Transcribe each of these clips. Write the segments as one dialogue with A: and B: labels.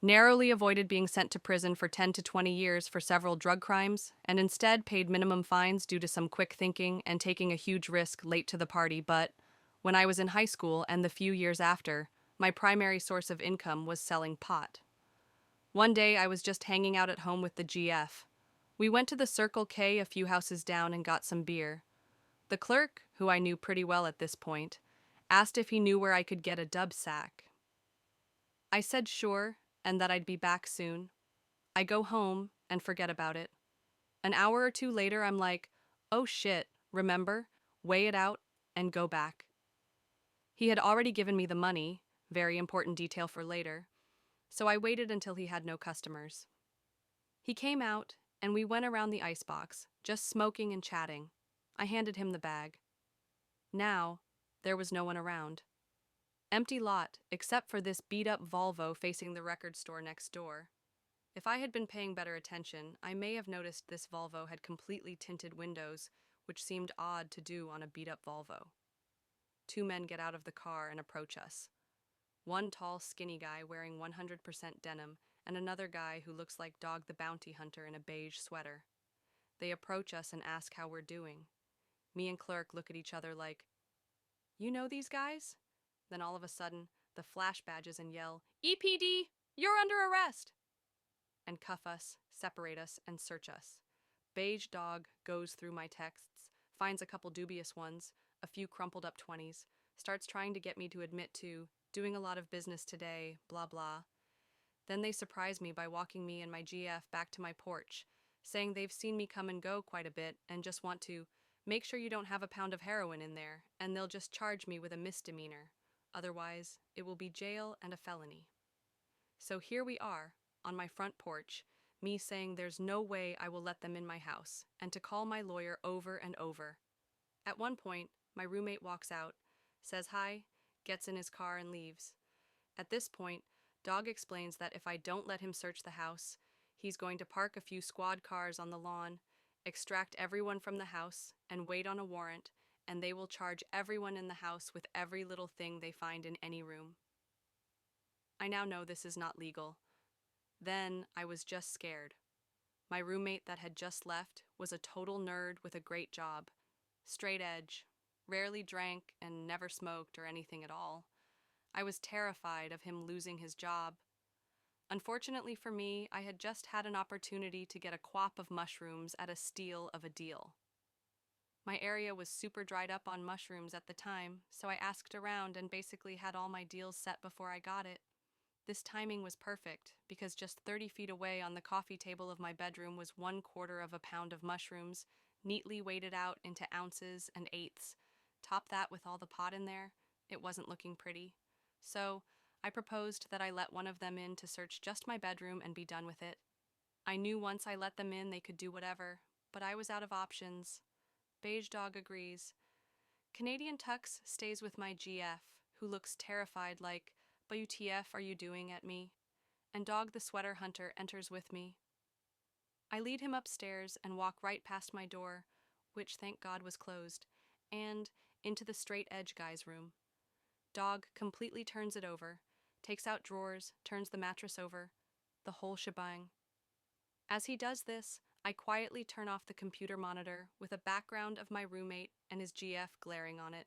A: narrowly avoided being sent to prison for 10 to 20 years for several drug crimes, and instead paid minimum fines due to some quick thinking and taking a huge risk late to the party. But when I was in high school and the few years after, my primary source of income was selling pot. One day I was just hanging out at home with the GF. We went to the Circle K a few houses down and got some beer. The clerk, who I knew pretty well at this point, asked if he knew where I could get a dub sack. I said sure, and that I'd be back soon. I go home and forget about it. An hour or two later, I'm like, oh shit, remember? Weigh it out and go back. He had already given me the money, very important detail for later, so I waited until he had no customers. He came out, and we went around the icebox, just smoking and chatting. I handed him the bag. Now, there was no one around. Empty lot, except for this beat-up Volvo facing the record store next door. If I had been paying better attention, I may have noticed this Volvo had completely tinted windows, which seemed odd to do on a beat-up Volvo. Two men get out of the car and approach us. One tall, skinny guy wearing 100% denim, and another guy who looks like Dog the Bounty Hunter in a beige sweater. They approach us and ask how we're doing. Me and Clerk look at each other like, you know these guys? Then all of a sudden, the flash badges and yell, EPD, you're under arrest! And cuff us, separate us, and search us. Beige Dog goes through my texts, finds a couple dubious ones, a few crumpled up 20s, starts trying to get me to admit to doing a lot of business today, blah blah. Then they surprise me by walking me and my GF back to my porch, saying they've seen me come and go quite a bit and just want to make sure you don't have a pound of heroin in there, and they'll just charge me with a misdemeanor. Otherwise, it will be jail and a felony. So here we are, on my front porch, me saying there's no way I will let them in my house, and to call my lawyer over and over. At one point, my roommate walks out, says hi, gets in his car and leaves. At this point, Dog explains that if I don't let him search the house, he's going to park a few squad cars on the lawn, extract everyone from the house, and wait on a warrant, and they will charge everyone in the house with every little thing they find in any room. I now know this is not legal. Then I was just scared. My roommate that had just left was a total nerd with a great job. Straight edge, rarely drank and never smoked or anything at all. I was terrified of him losing his job. Unfortunately for me, I had just had an opportunity to get a quap of mushrooms at a steal of a deal. My area was super dried up on mushrooms at the time, so I asked around and basically had all my deals set before I got it. This timing was perfect, because just 30 feet away on the coffee table of my bedroom was 1/4 of a pound of mushrooms, neatly weighted out into ounces and eighths. Top that with all the pot in there, it wasn't looking pretty. So, I proposed that I let one of them in to search just my bedroom and be done with it. I knew once I let them in they could do whatever, but I was out of options. Beige Dog agrees. Canadian Tux stays with my GF, who looks terrified like, WTF are you doing at me? And Dog the Sweater Hunter enters with me. I lead him upstairs and walk right past my door, which thank God was closed, and into the straight edge guy's room. Dog completely turns it over, takes out drawers, turns the mattress over, the whole shebang. As he does this, I quietly turn off the computer monitor with a background of my roommate and his GF glaring on it.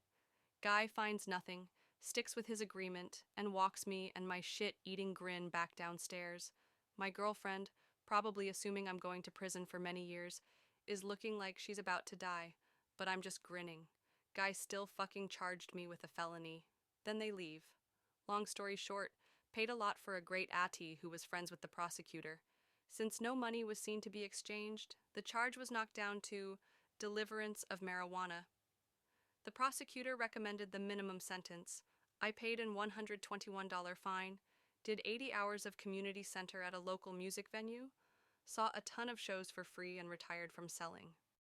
A: Guy finds nothing, sticks with his agreement, and walks me and my shit-eating grin back downstairs. My girlfriend, probably assuming I'm going to prison for many years, is looking like she's about to die, but I'm just grinning. Guy still fucking charged me with a felony. Then they leave. Long story short, paid a lot for a great auntie who was friends with the prosecutor. Since no money was seen to be exchanged, the charge was knocked down to deliverance of marijuana. The prosecutor recommended the minimum sentence. I paid an $121 fine, did 80 hours of community center at a local music venue, saw a ton of shows for free and retired from selling.